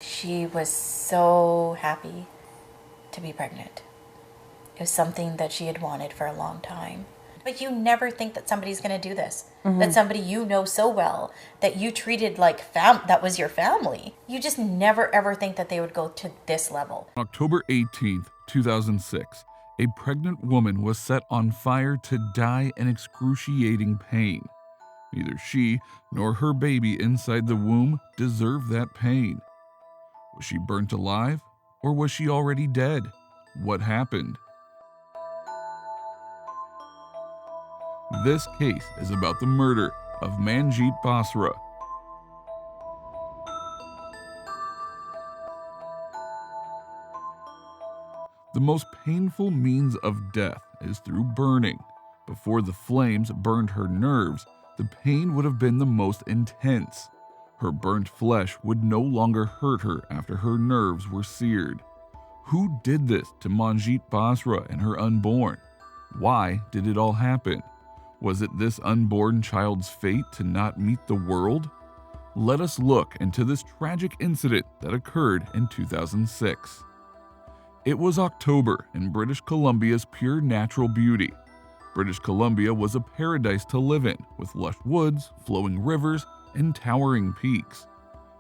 She was so happy to be pregnant. It was something that she had wanted for a long time. But you never think that somebody's going to do this. That somebody you know so well, that you treated like that was your family. You just never ever think that they would go to this level. October 18th, 2006, a pregnant woman was set on fire to die in excruciating pain. Neither she nor her baby inside the womb deserved that pain. Was she burnt alive, or was she already dead? What happened? This case is about the murder of Manjit Basra. The most painful means of death is through burning. Before the flames burned her nerves, the pain would have been the most intense. Her burnt flesh would no longer hurt her after her nerves were seared. Who did this to Manjit Basra and her unborn? Why did it all happen? Was it this unborn child's fate to not meet the world? Let us look into this tragic incident that occurred in 2006. It was October in British Columbia's pure natural beauty. British Columbia was a paradise to live in, with lush woods, flowing rivers, and towering peaks.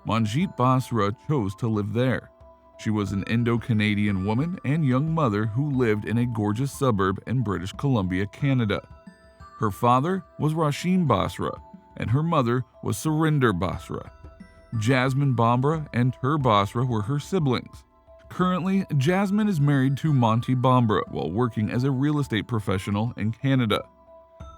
Manjit Basra chose to live there. She was an Indo-Canadian woman and young mother who lived in a gorgeous suburb in British Columbia, Canada. Her father was Rashim Basra, and her mother was Surinder Basra. Jasmine Bambra and Tur Basra were her siblings. Currently, Jasmine is married to Monty Bambra while working as a real estate professional in Canada.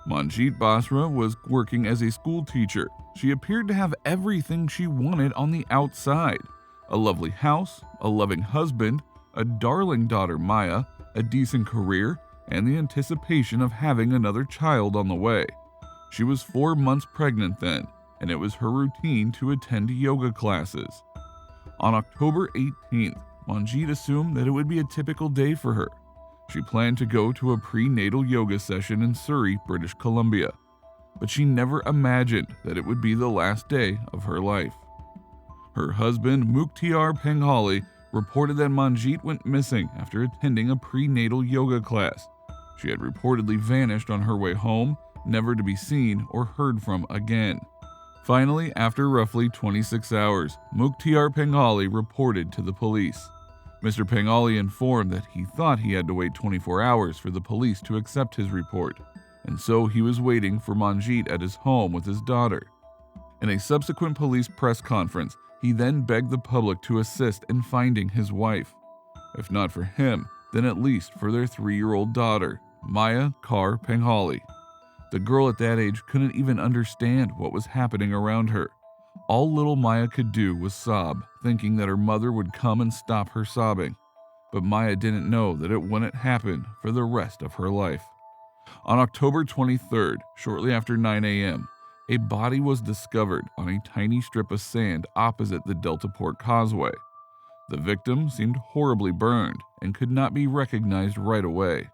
Manjit Basra was working as a school teacher. She appeared to have everything she wanted on the outside: a lovely house, a loving husband, a darling daughter Maya, a decent career, and the anticipation of having another child on the way. She was 4 months pregnant then, and it was her routine to attend yoga classes. On October 18th, Manjit assumed that it would be a typical day for her. She planned to go to a prenatal yoga session in Surrey, British Columbia, but she never imagined that it would be the last day of her life. Her husband, Mukhtiar Penghali, reported that Manjit went missing after attending a prenatal yoga class. She had reportedly vanished on her way home, never to be seen or heard from again. Finally, after roughly 26 hours, Mukhtiar Penghali reported to the police. Mr. Penghali informed that he thought he had to wait 24 hours for the police to accept his report, and so he was waiting for Manjit at his home with his daughter. In a subsequent police press conference, he then begged the public to assist in finding his wife. If not for him, then at least for their 3-year-old daughter, Maya Kar Penghali. The girl at that age couldn't even understand what was happening around her. All little Maya could do was sob, thinking that her mother would come and stop her sobbing. But Maya didn't know that it wouldn't happen for the rest of her life. On October 23rd, shortly after 9 a.m., a body was discovered on a tiny strip of sand opposite the Delta Port Causeway. The victim seemed horribly burned and could not be recognized right away.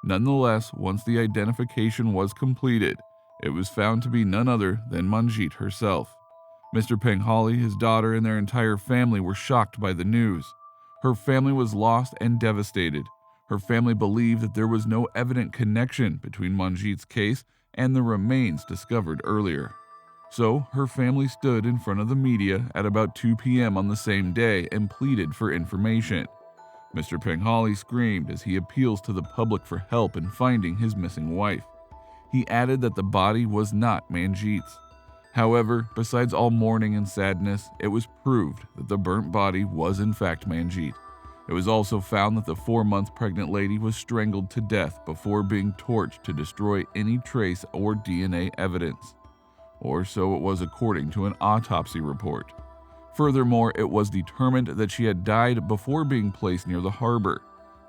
Nonetheless, once the identification was completed, it was found to be none other than Manjit herself. Mr. Penghali, his daughter, and their entire family were shocked by the news. Her family was lost and devastated. Her family believed that there was no evident connection between Manjit's case and the remains discovered earlier. So, her family stood in front of the media at about 2 p.m. on the same day and pleaded for information. Mr. Penghali screamed as he appeals to the public for help in finding his missing wife. He added that the body was not Manjit's. However, besides all mourning and sadness, it was proved that the burnt body was in fact Manjit. It was also found that the 4-month pregnant lady was strangled to death before being torched to destroy any trace or DNA evidence. Or so it was according to an autopsy report. Furthermore, it was determined that she had died before being placed near the harbor.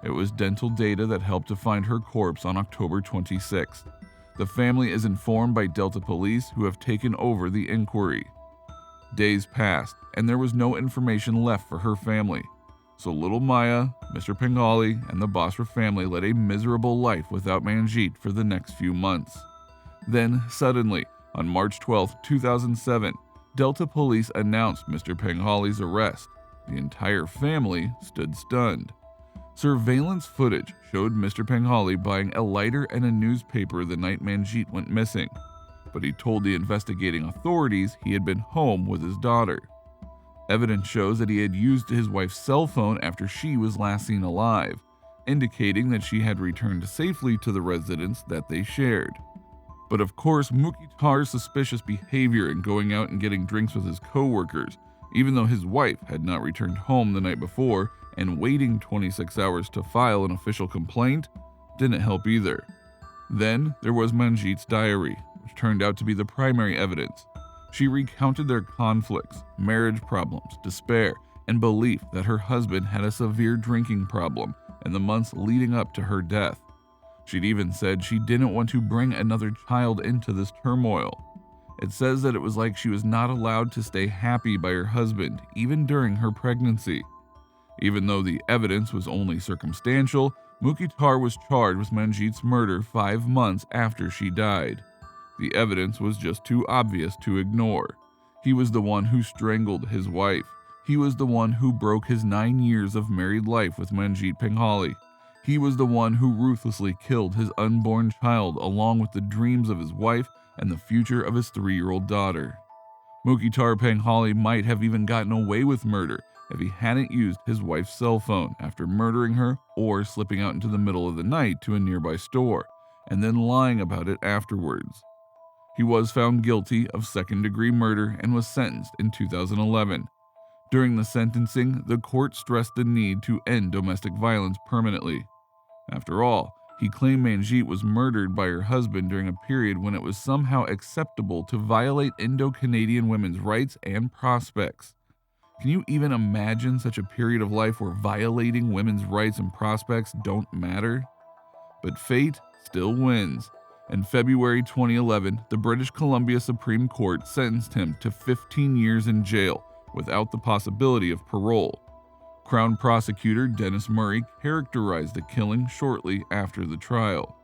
It was dental data that helped to find her corpse on October 26th. The family is informed by Delta Police, who have taken over the inquiry. Days passed, and there was no information left for her family. So little Maya, Mr. Penghali, and the Basra family led a miserable life without Manjit for the next few months. Then, suddenly, on March 12, 2007, Delta Police announced Mr. Penghali's arrest. The entire family stood stunned. Surveillance footage showed Mr. Penghali buying a lighter and a newspaper the night Manjit went missing, but he told the investigating authorities he had been home with his daughter. Evidence shows that he had used his wife's cell phone after she was last seen alive, indicating that she had returned safely to the residence that they shared. But of course, Mukhtar's suspicious behavior in going out and getting drinks with his co-workers, even though his wife had not returned home the night before, and waiting 26 hours to file an official complaint, didn't help either. Then there was Manjit's diary, which turned out to be the primary evidence. She recounted their conflicts, marriage problems, despair, and belief that her husband had a severe drinking problem in the months leading up to her death. She'd even said she didn't want to bring another child into this turmoil. It says that it was like she was not allowed to stay happy by her husband, even during her pregnancy. Even though the evidence was only circumstantial, Mukhtar was charged with Manjit's murder 5 months after she died. The evidence was just too obvious to ignore. He was the one who strangled his wife. He was the one who broke his 9 years of married life with Manjit Penghali. He was the one who ruthlessly killed his unborn child along with the dreams of his wife and the future of his 3-year-old daughter. Mukhtar Penghali might have even gotten away with murder if he hadn't used his wife's cell phone after murdering her or slipping out into the middle of the night to a nearby store and then lying about it afterwards. He was found guilty of second-degree murder and was sentenced in 2011. During the sentencing, the court stressed the need to end domestic violence permanently. After all, he claimed Manjit was murdered by her husband during a period when it was somehow acceptable to violate Indo-Canadian women's rights and prospects. Can you even imagine such a period of life where violating women's rights and prospects don't matter? But fate still wins. In February 2011, the British Columbia Supreme Court sentenced him to 15 years in jail without the possibility of parole. Crown prosecutor Dennis Murray characterized the killing shortly after the trial.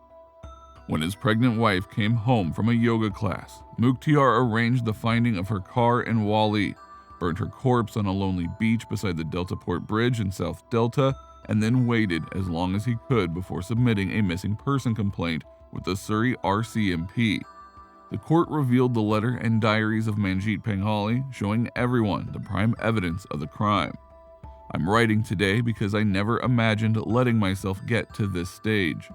When his pregnant wife came home from a yoga class, Mukhtar arranged the finding of her car in Wally, burned her corpse on a lonely beach beside the Deltaport Bridge in South Delta, and then waited as long as he could before submitting a missing person complaint with the Surrey RCMP. The court revealed the letter and diaries of Manjit Penghali, showing everyone the prime evidence of the crime. I'm writing today because I never imagined letting myself get to this stage.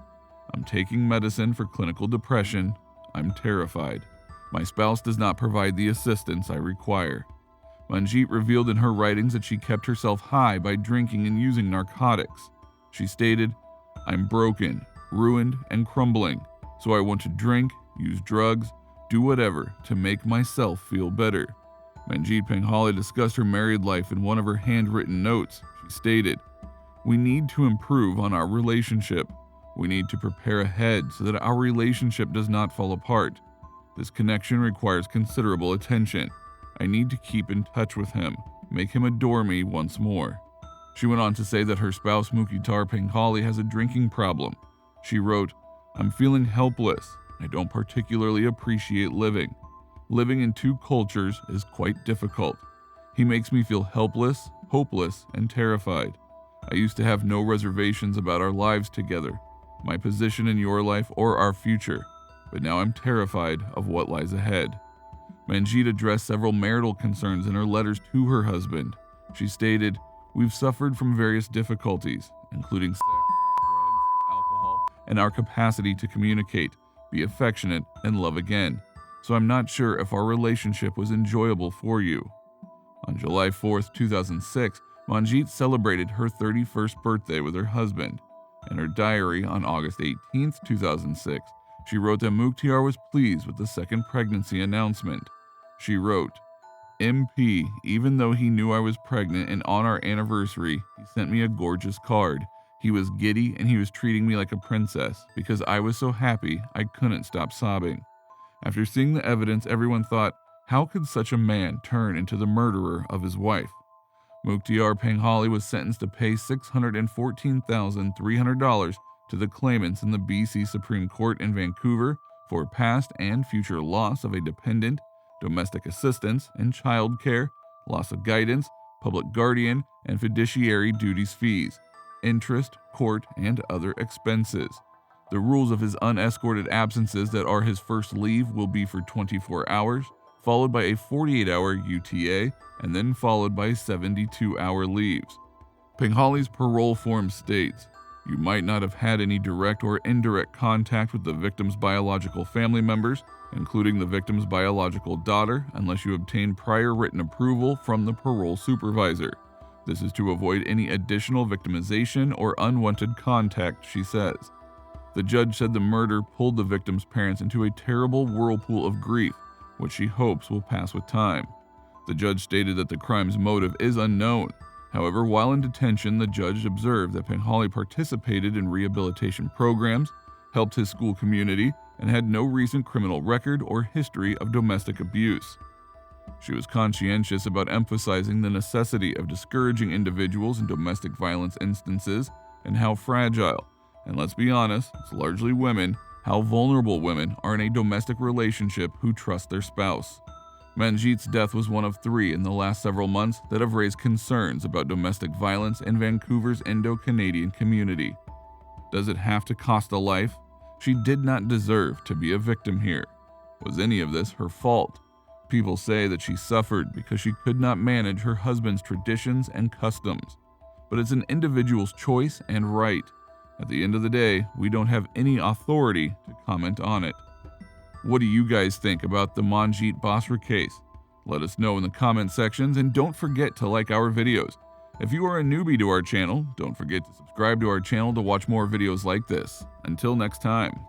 I'm taking medicine for clinical depression. I'm terrified. My spouse does not provide the assistance I require. Manjit revealed in her writings that she kept herself high by drinking and using narcotics. She stated, "I'm broken, ruined, and crumbling, so I want to drink, use drugs, do whatever to make myself feel better." Manjit Penghali discussed her married life in one of her handwritten notes. She stated, "We need to improve on our relationship. We need to prepare ahead so that our relationship does not fall apart. This connection requires considerable attention. I need to keep in touch with him, make him adore me once more." She went on to say that her spouse Mukhtar Penghali has a drinking problem. She wrote, "I'm feeling helpless. I don't particularly appreciate living. Living in 2 cultures is quite difficult. He makes me feel helpless, hopeless, and terrified. I used to have no reservations about our lives together, my position in your life, or our future, but now I'm terrified of what lies ahead." Manjit addressed several marital concerns in her letters to her husband. She stated, "We've suffered from various difficulties, including sex, drugs, alcohol, and our capacity to communicate, be affectionate, and love again. So I'm not sure if our relationship was enjoyable for you." On July 4th, 2006, Manjit celebrated her 31st birthday with her husband. In her diary on August 18th, 2006, she wrote that Mukhtar was pleased with the second pregnancy announcement. She wrote, "MP, even though he knew I was pregnant and on our anniversary, he sent me a gorgeous card. He was giddy and he was treating me like a princess because I was so happy I couldn't stop sobbing." After seeing the evidence, everyone thought, how could such a man turn into the murderer of his wife? Mukhtar Penghali was sentenced to pay $614,300 to the claimants in the BC Supreme Court in Vancouver for past and future loss of a dependent, domestic assistance and child care, loss of guidance, public guardian, and fiduciary duties fees, interest, court, and other expenses. The rules of his unescorted absences that are his first leave will be for 24 hours, followed by a 48-hour UTA, and then followed by 72-hour leaves. Penghali's parole form states, "You might not have had any direct or indirect contact with the victim's biological family members, including the victim's biological daughter, unless you obtained prior written approval from the parole supervisor. This is to avoid any additional victimization or unwanted contact," she says. The judge said the murder pulled the victim's parents into a terrible whirlpool of grief, which she hopes will pass with time. The judge stated that the crime's motive is unknown. However, while in detention, the judge observed that Penghali participated in rehabilitation programs, helped his school community, and had no recent criminal record or history of domestic abuse. She was conscientious about emphasizing the necessity of discouraging individuals in domestic violence instances and how fragile, and let's be honest, it's largely women, how vulnerable women are in a domestic relationship who trust their spouse. Manjits' death was one of 3 in the last several months that have raised concerns about domestic violence in Vancouver's Indo-Canadian community. Does it have to cost a life? She did not deserve to be a victim here. Was any of this her fault? People say that she suffered because she could not manage her husband's traditions and customs. But it's an individual's choice and right. At the end of the day, we don't have any authority to comment on it. What do you guys think about the Manjits Basra case? Let us know in the comment sections, and don't forget to like our videos. If you are a newbie to our channel, don't forget to subscribe to our channel to watch more videos like this. Until next time.